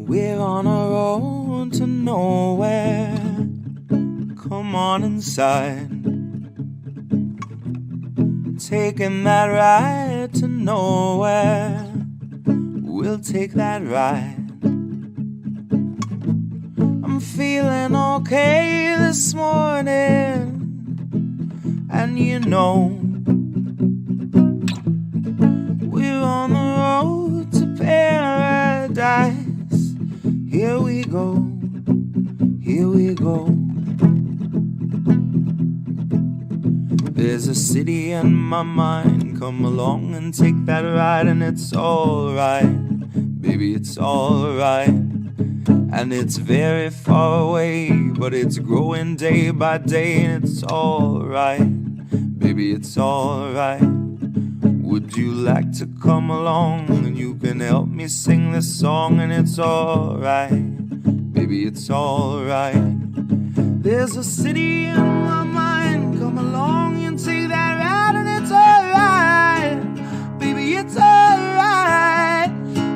We're on a road to nowhere. Come on inside. Taking that ride to nowhere. We'll take that ride. I'm feeling okay this morning. And you know, we're on the road to paradise. Here we go, here we go. There's a city in my mind. Come along and take that ride, and it's alright, baby, it's alright. And it's very far away, but it's growing day by day, and it's alright, baby, it's alright. Would you like to come along, and you can help me sing this song, and it's alright, baby, it's alright. There's a city in my mind. Come along and take that ride, and it's alright, baby, it's alright.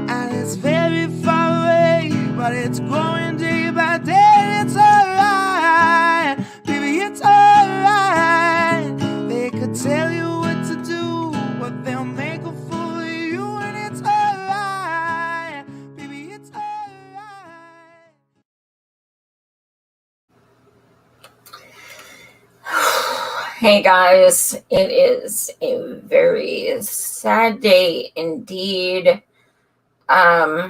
And it's very far away, but it's growing day by day. It's alright, baby, it's alright. They could tell you what to do, but they'll make a fool of you, and it's alright, baby, it's alright. Hey guys, it is a very sad day indeed. Let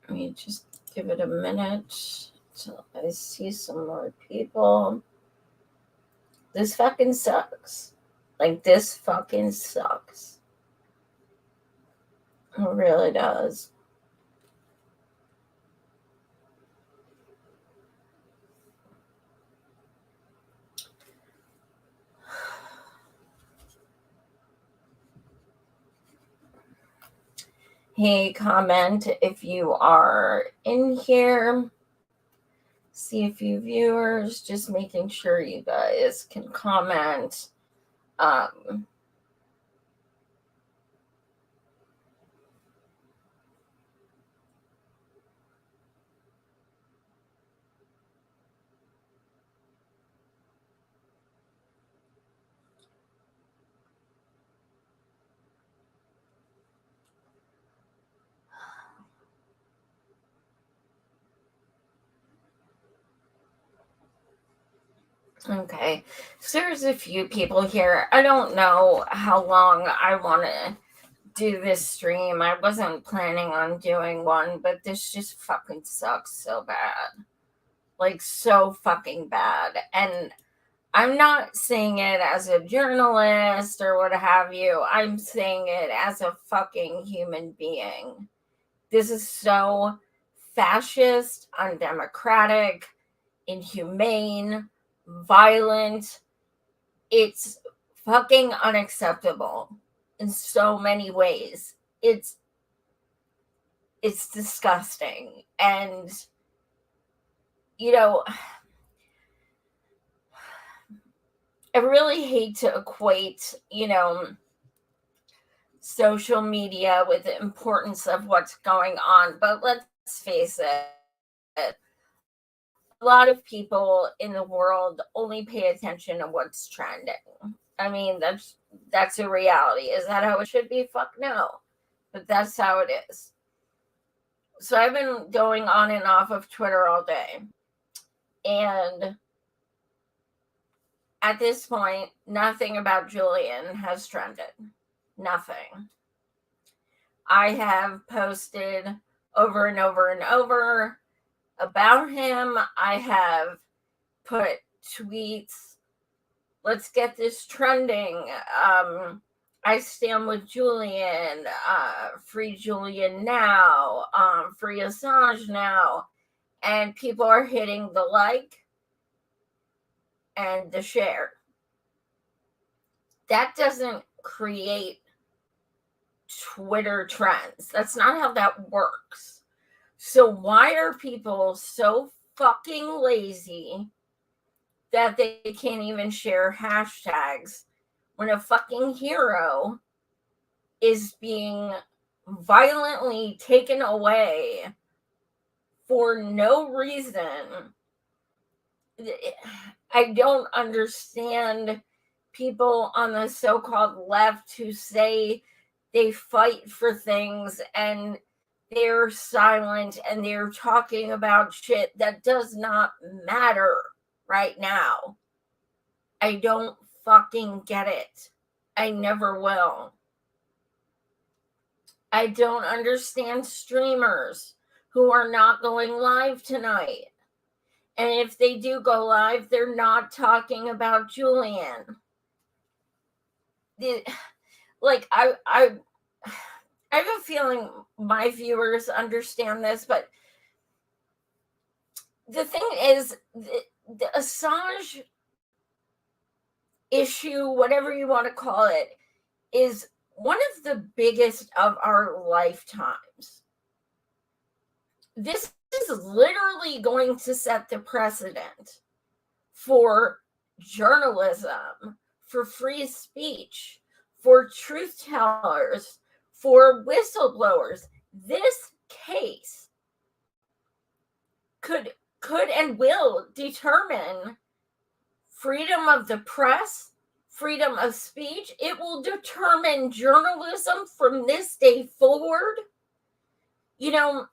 me just give it a minute till I see some more people. This fucking sucks. Like, this fucking sucks. It really does. Hey, comment if you are in here. See a few viewers, just making sure you guys can comment. Okay, so there's a few people here. I don't know how long I want to do this stream. I wasn't planning on doing one, but this just fucking sucks so bad. Like, so fucking bad. And I'm not saying it as a journalist or what have you. I'm saying it as a fucking human being. This is so fascist, undemocratic, inhumane, violent. It's fucking unacceptable in so many ways. It's disgusting. And, you know, I really hate to equate, social media with the importance of what's going on, but let's face it, a lot of people in the world only pay attention to what's trending. I mean, that's a reality. Is that how it should be? Fuck no. But that's how it is. So I've been going on and off of Twitter all day. And at this point, nothing about Julian has trended. Nothing. I have posted over and over and over about him. I have put tweets, let's get this trending. I stand with Julian, free Julian now, free Assange now. And people are hitting the like and the share. That doesn't create Twitter trends. That's not how that works. So why are people so fucking lazy that they can't even share hashtags when a fucking hero is being violently taken away for no reason. I don't understand people on the so-called left who say they fight for things and they're silent and they're talking about shit that does not matter right now. I don't fucking get it. I never will. I don't understand streamers who are not going live tonight. And if they do go live, they're not talking about Julian. Like, I have a feeling my viewers understand this, but the thing is, the Assange issue, whatever you want to call it, is one of the biggest of our lifetimes. This is literally going to set the precedent for journalism, for free speech, for truth tellers, for whistleblowers. This case could and will determine freedom of the press, freedom of speech. It will determine journalism from this day forward. You know,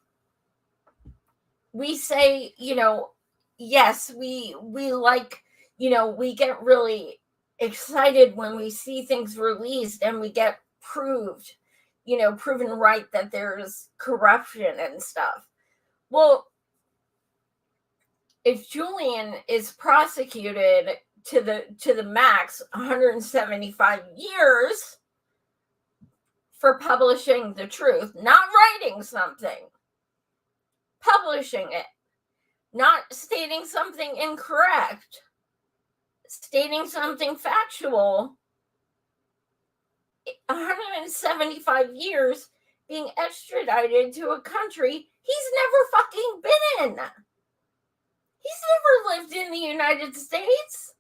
we say, you know, yes, we like, you know, we get really excited when we see things released and we get proven right that there's corruption and stuff. Well, if Julian is prosecuted to the max 175 years for publishing the truth, not writing something, publishing it, not stating something incorrect, stating something factual, 175 years being extradited to a country he's never fucking been in. He's never lived in the United States.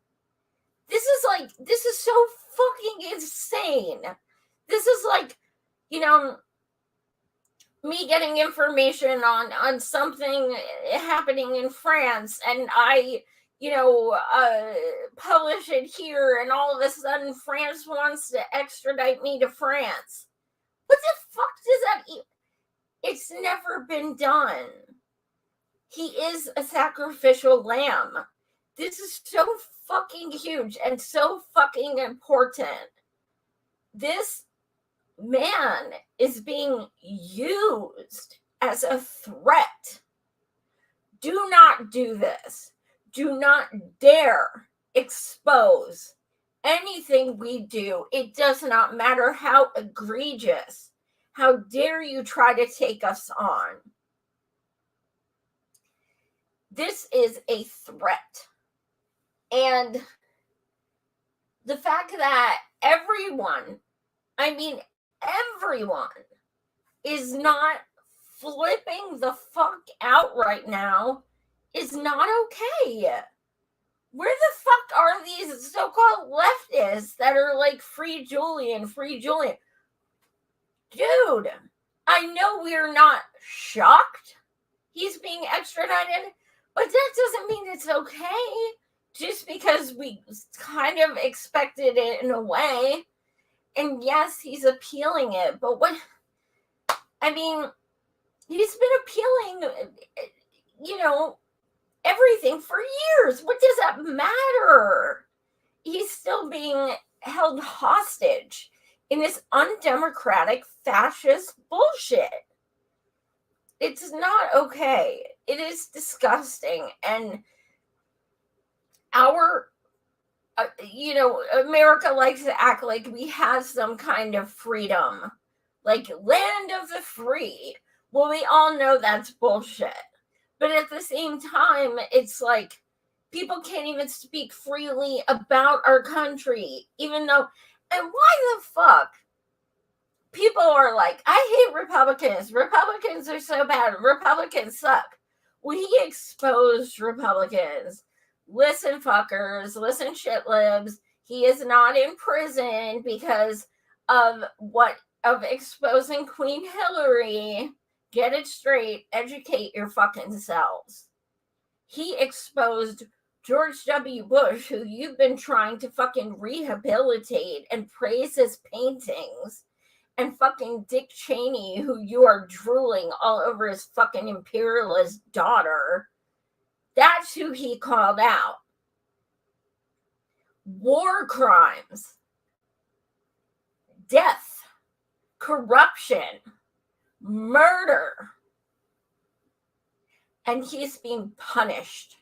This is so fucking insane. This is like, you know, me getting information on something happening in France, and I, you know, publish it here, and all of a sudden France wants to extradite me to France. What the fuck does that mean? It's never been done. He is a sacrificial lamb. This is so fucking huge and so fucking important. This man is being used as a threat. Do not do this. Do not dare expose anything we do. It does not matter how egregious. How dare you try to take us on? This is a threat. And the fact that everyone is not flipping the fuck out right now is not okay. Where the fuck are these so-called leftists that are like, free Julian, free Julian? Dude, I know we're not shocked he's being extradited, but that doesn't mean it's okay. Just because we kind of expected it in a way. And yes, he's appealing it, but he's been appealing, you know, everything for years. What does that matter? He's still being held hostage in this undemocratic fascist bullshit. It's not okay. It is disgusting. And America likes to act like we have some kind of freedom, like land of the free. Well, we all know that's bullshit. But at the same time, it's like people can't even speak freely about our country, even though, and why the fuck? People are like, I hate Republicans. Republicans are so bad. Republicans suck. Well, he exposed Republicans. Listen, fuckers. Listen, shit libs. He is not in prison because of what of exposing Queen Hillary, get it straight, educate your fucking selves. He exposed George W. Bush, who you've been trying to fucking rehabilitate and praise his paintings, and fucking Dick Cheney, who you are drooling all over his fucking imperialist daughter. That's who he called out. War crimes, death, corruption, murder. And he's being punished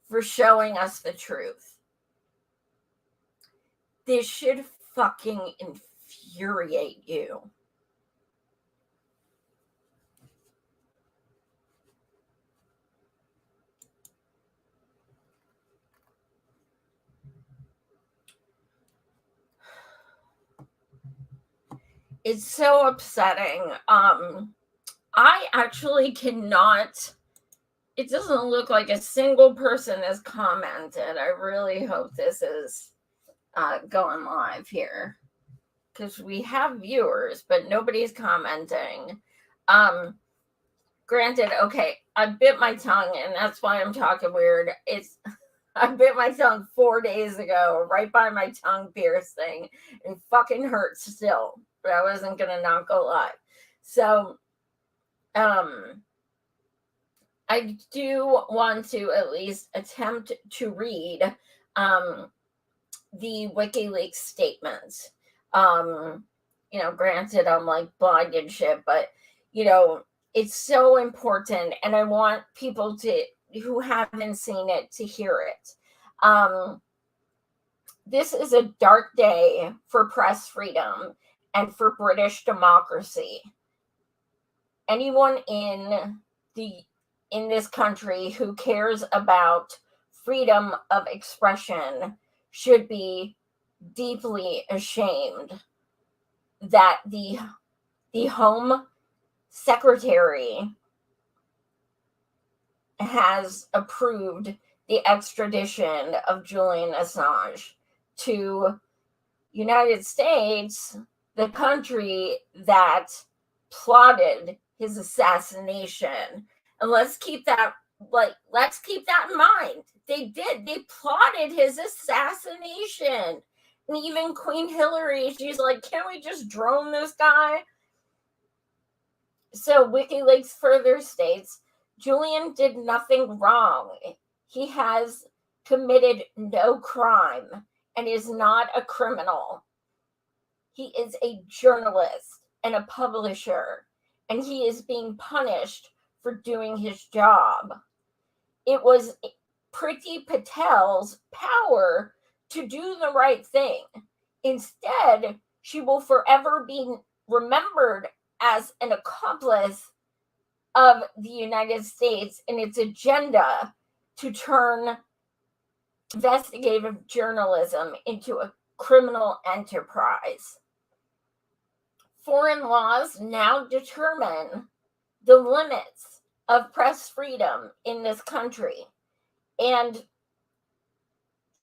for showing us the truth. This should fucking infuriate you. It's so upsetting. I actually cannot. It doesn't look like a single person has commented. I really hope this is going live here, because we have viewers, but nobody's commenting. Granted, okay, I bit my tongue, and that's why I'm talking weird. I bit my tongue 4 days ago, right by my tongue piercing, and it fucking hurts still. But I wasn't gonna not go live. So, I do want to at least attempt to read the WikiLeaks statements. Granted, I'm like blind and shit, but it's so important, and I want people who haven't seen it to hear it. This is a dark day for press freedom and for British democracy. Anyone in this country who cares about freedom of expression should be deeply ashamed that the Home Secretary has approved the extradition of Julian Assange to United States, the country that plotted his assassination. And let's keep that in mind. They plotted his assassination. And even Queen Hillary, she's like, can't we just drone this guy? So WikiLeaks further states, Julian did nothing wrong. He has committed no crime and is not a criminal. He is a journalist and a publisher, and he is being punished for doing his job. It was Priti Patel's power to do the right thing. Instead, she will forever be remembered as an accomplice of the United States in its agenda to turn investigative journalism into a criminal enterprise. Foreign laws now determine the limits of press freedom in this country. And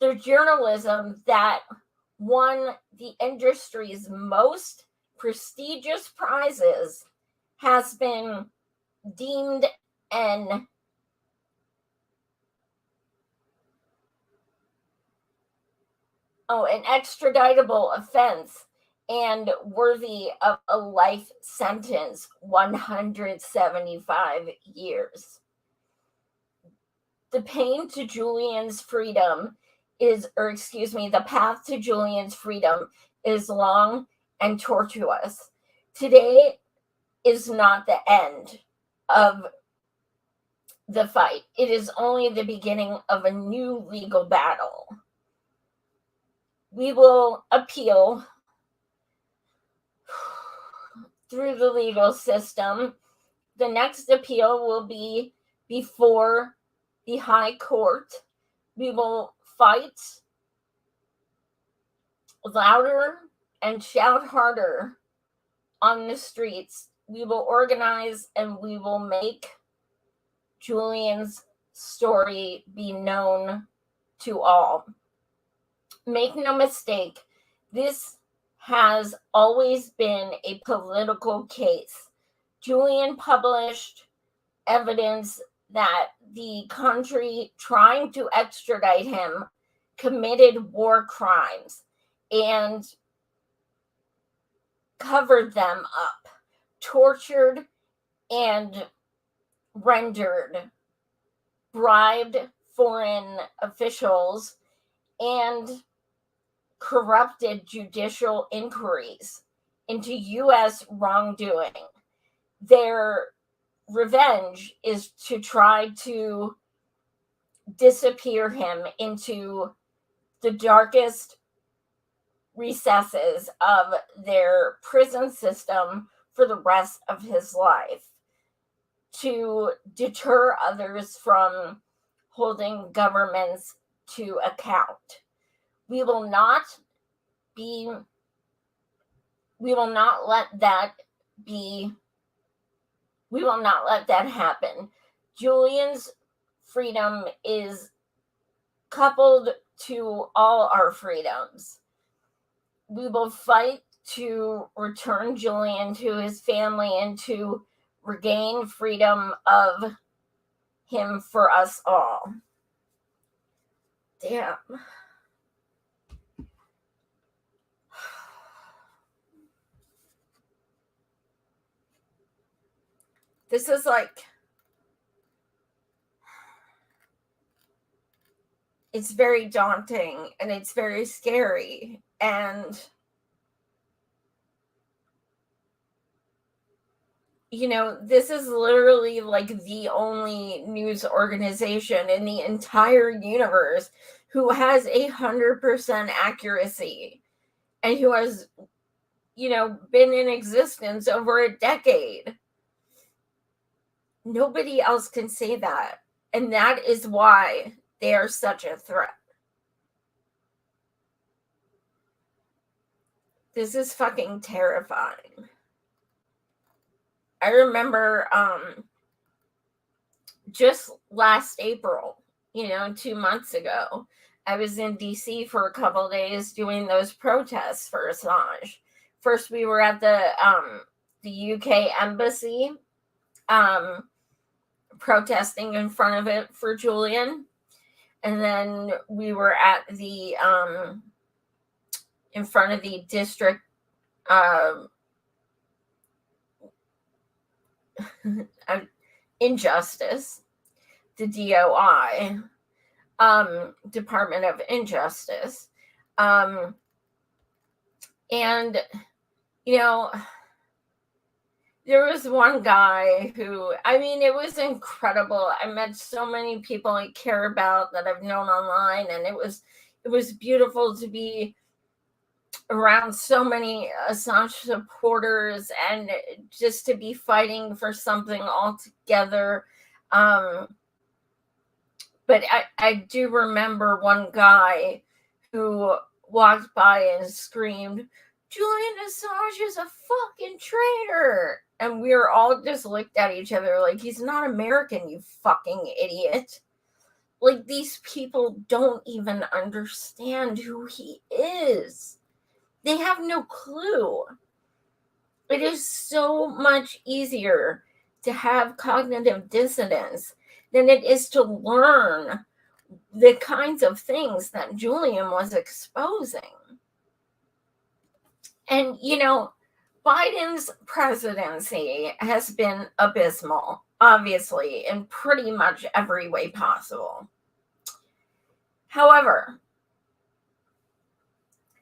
the journalism that won the industry's most prestigious prizes has been deemed an extraditable offense and worthy of a life sentence, 175 years. The path to Julian's freedom is long and tortuous. Today is not the end of the fight. It is only the beginning of a new legal battle. We will appeal through the legal system. The next appeal will be before the High Court. We will fight louder and shout harder on the streets. We will organize and we will make Julian's story be known to all. Make no mistake, this has always been a political case. Julian published evidence that the country trying to extradite him committed war crimes and covered them up, tortured and bribed foreign officials, and corrupted judicial inquiries into U.S. wrongdoing. Their revenge is to try to disappear him into the darkest recesses of their prison system for the rest of his life, to deter others from holding governments to account. We will not let that happen. Julian's freedom is coupled to all our freedoms. We will fight to return Julian to his family and to regain freedom of him for us all. Damn. This is it's very daunting and it's very scary. And, this is literally the only news organization in the entire universe who has 100% accuracy and who has, been in existence over a decade. Nobody else can say that. And that is why they are such a threat. This is fucking terrifying. I remember just last April, 2 months ago, I was in DC for a couple of days doing those protests for Assange. First, we were at the UK embassy, protesting in front of it for Julian. And then we were at the in front of the district Injustice, the DOI, Department of Injustice. And, there was one guy who, it was incredible. I met so many people I care about that I've known online, and it was beautiful to be around so many Assange supporters and just to be fighting for something all together. But I do remember one guy who walked by and screamed, "Julian Assange is a fucking traitor." And we were all just looked at each other like, he's not American, you fucking idiot. These people don't even understand who he is. They have no clue. It is so much easier to have cognitive dissonance than it is to learn the kinds of things that Julian was exposing. And, Biden's presidency has been abysmal, obviously, in pretty much every way possible. However,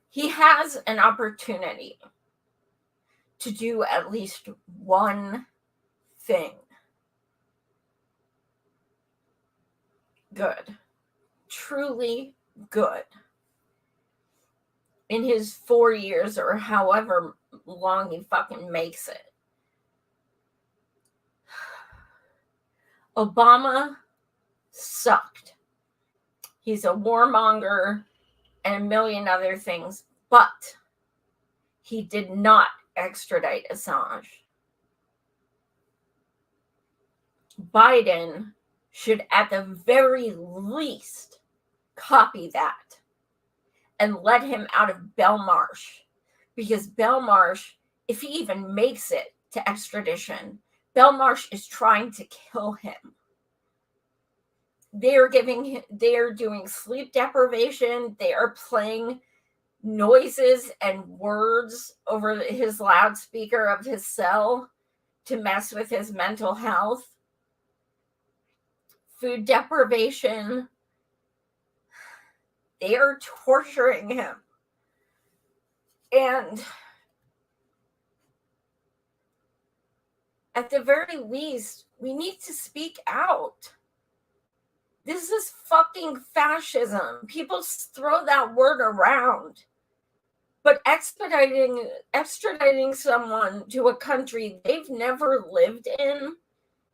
he has an opportunity to do at least one thing good, truly good, in his 4 years or however long he fucking makes it. Obama sucked. He's a warmonger and a million other things, but he did not extradite Assange. Biden should at the very least copy that and let him out of Belmarsh, because Belmarsh, if he even makes it to extradition, Belmarsh is trying to kill him. They are doing sleep deprivation. They are playing noises and words over his loudspeaker of his cell to mess with his mental health. Food deprivation. They are torturing him. And at the very least, we need to speak out. This is fucking fascism. People throw that word around. But extraditing someone to a country they've never lived in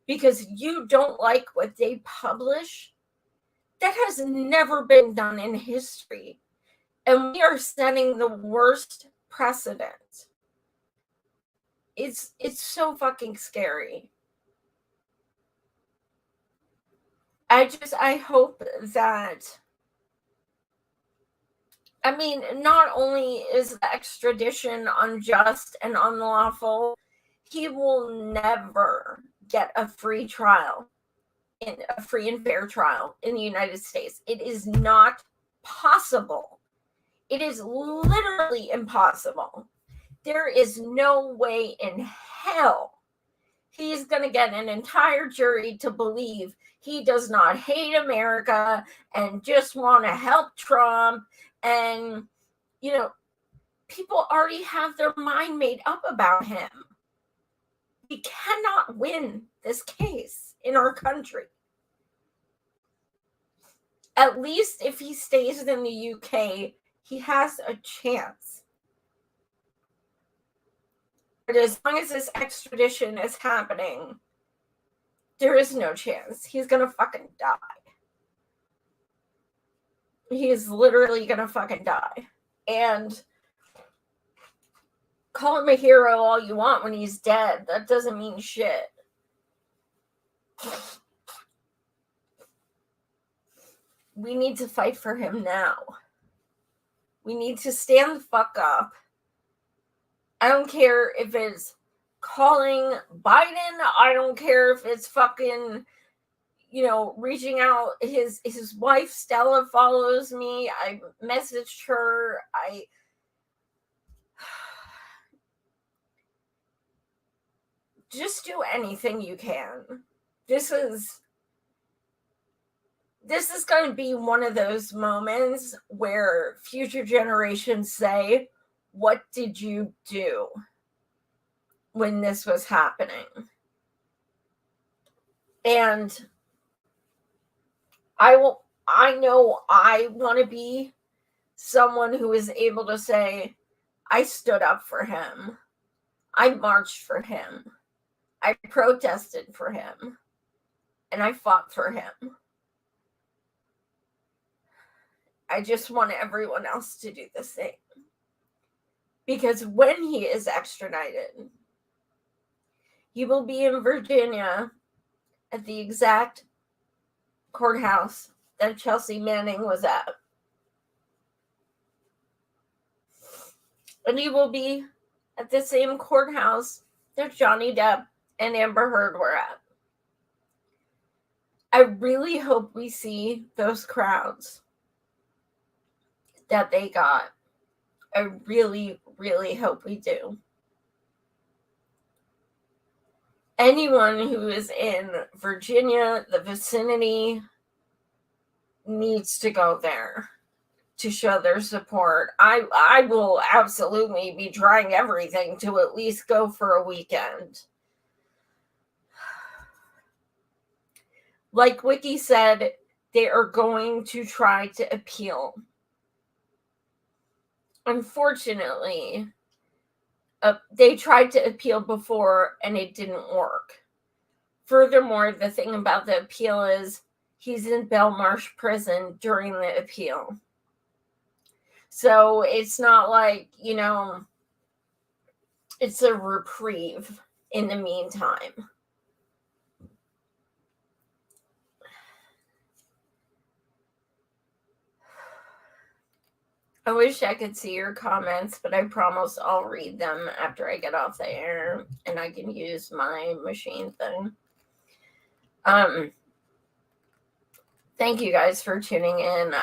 because you don't like what they publish, that has never been done in history. And we are setting the worst precedent. It's so fucking scary. I hope that, I mean, not only is the extradition unjust and unlawful, he will never get a free trial, a free and fair trial in the United States. It is not possible. It is literally impossible. There is no way in hell he's going to get an entire jury to believe he does not hate America and just want to help Trump. And, you know, people already have their mind made up about him. We cannot win this case in our country. At least if he stays in the UK, he has a chance. But as long as this extradition is happening, there is no chance. He's gonna fucking die. He is literally gonna fucking die. And call him a hero all you want when he's dead. That doesn't mean shit. We need to fight for him now. We need to stand the fuck up. I don't care if it's calling Biden. I don't care if it's fucking, you know, reaching out. His wife Stella follows me. I messaged her. Just do anything you can. This is going to be one of those moments where future generations say, what did you do when this was happening? And I know I want to be someone who is able to say, I stood up for him. I marched for him. I protested for him. And I fought for him. I just want everyone else to do the same. Because when he is extradited, he will be in Virginia at the exact courthouse that Chelsea Manning was at. And he will be at the same courthouse that Johnny Depp and Amber Heard were at. I really hope we see those crowds that they got. I really, really hope we do. Anyone who is in Virginia, the vicinity, needs to go there to show their support. I will absolutely be trying everything to at least go for a weekend. Like Wiki said, they are going to try to appeal. Unfortunately, they tried to appeal before and it didn't work. Furthermore, the thing about the appeal is he's in Belmarsh prison during the appeal. So it's not like, you know, it's a reprieve in the meantime. I wish I could see your comments, but I promise I'll read them after I get off the air and I can use my machine thing. Thank you guys for tuning in.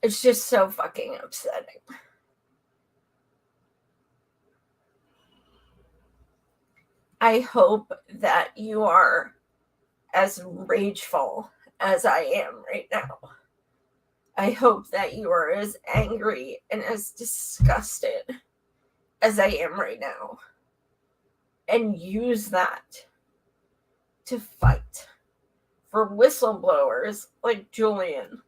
It's just so fucking upsetting. I hope that you are as rageful as I am right now. I hope that you are as angry and as disgusted as I am right now. And use that to fight for whistleblowers like Julian.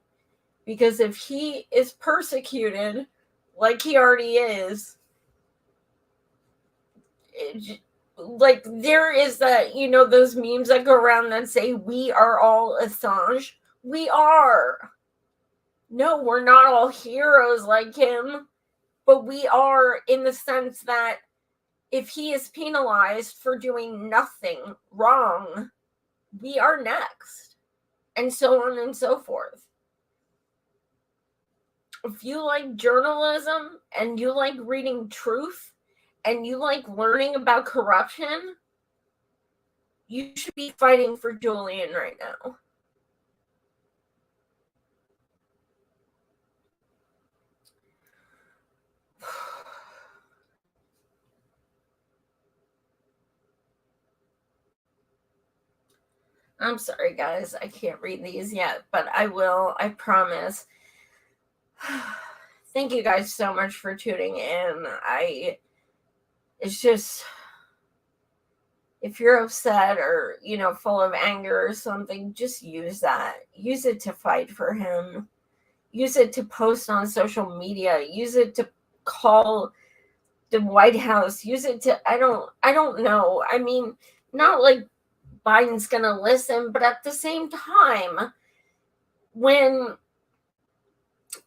Because if he is persecuted like he already is, like there is that, those memes that go around that say we are all Assange. We are. No, we're not all heroes like him, but we are, in the sense that if he is penalized for doing nothing wrong, we are next, and so on and so forth. If you like journalism and you like reading truth and you like learning about corruption, you should be fighting for Julian right now. I'm sorry, guys. I can't read these yet, but I will. I promise. Thank you guys so much for tuning in. It's just, if you're upset or, full of anger or something, just use that. Use it to fight for him. Use it to post on social media. Use it to call the White House. Use it to, I don't know. I mean, not like Biden's going to listen, but at the same time, when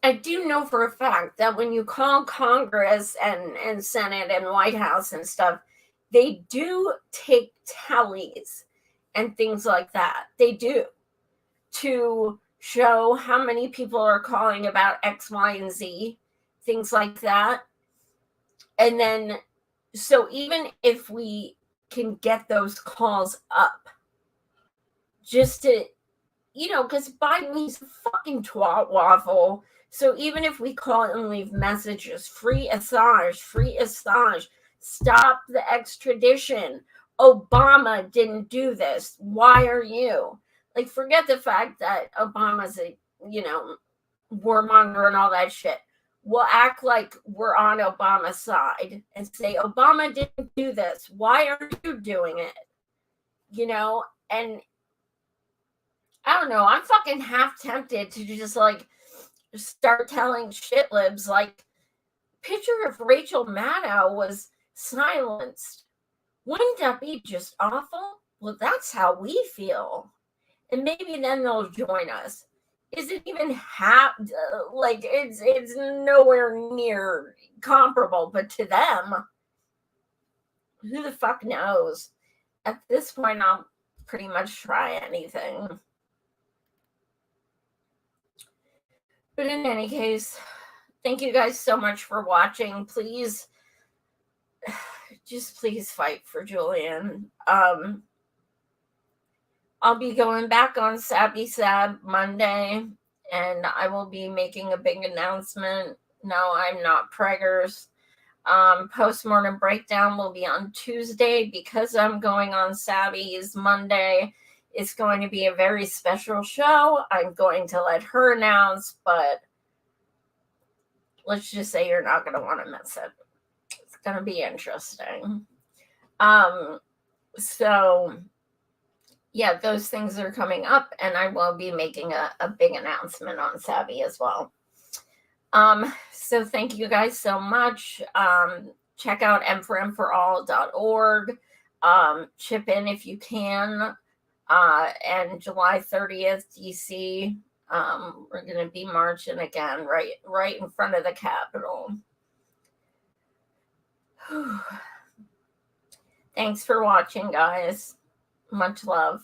I do know for a fact that when you call Congress and Senate and White House and stuff, they do take tallies and things like that. They do, to show how many people are calling about X, Y, and Z, things like that. And then, so even if we can get those calls up, just to, because Biden, he's a fucking twat waffle. So even if we call and leave messages, free Assange, stop the extradition, Obama didn't do this, why are you? Like, forget the fact that Obama's a, warmonger and all that shit. We'll act like we're on Obama's side and say, Obama didn't do this, why are you doing it? And I don't know, I'm fucking half tempted to just like start telling shit libs like, picture if Rachel Maddow was silenced. Wouldn't that be just awful? Well, that's how we feel. And maybe then they'll join us. Is it even like, it's nowhere near comparable, but to them, who the fuck knows? At this point, I'll pretty much try anything. But in any case, thank you guys so much for watching. Please, just please fight for Julian. I'll be going back on Sabby Sab Monday, and I will be making a big announcement. No, I'm not preggers. Postmortem Breakdown will be on Tuesday because I'm going on Sabby's Monday. It's going to be a very special show. I'm going to let her announce, but let's just say you're not going to want to miss it. It's going to be interesting. So, yeah, those things are coming up, and I will be making a big announcement on Savvy as well. So thank you guys so much. Check out m4m4all.org. Chip in if you can. And July 30th, DC, we're going to be marching again right in front of the Capitol. Thanks for watching, guys. Much love.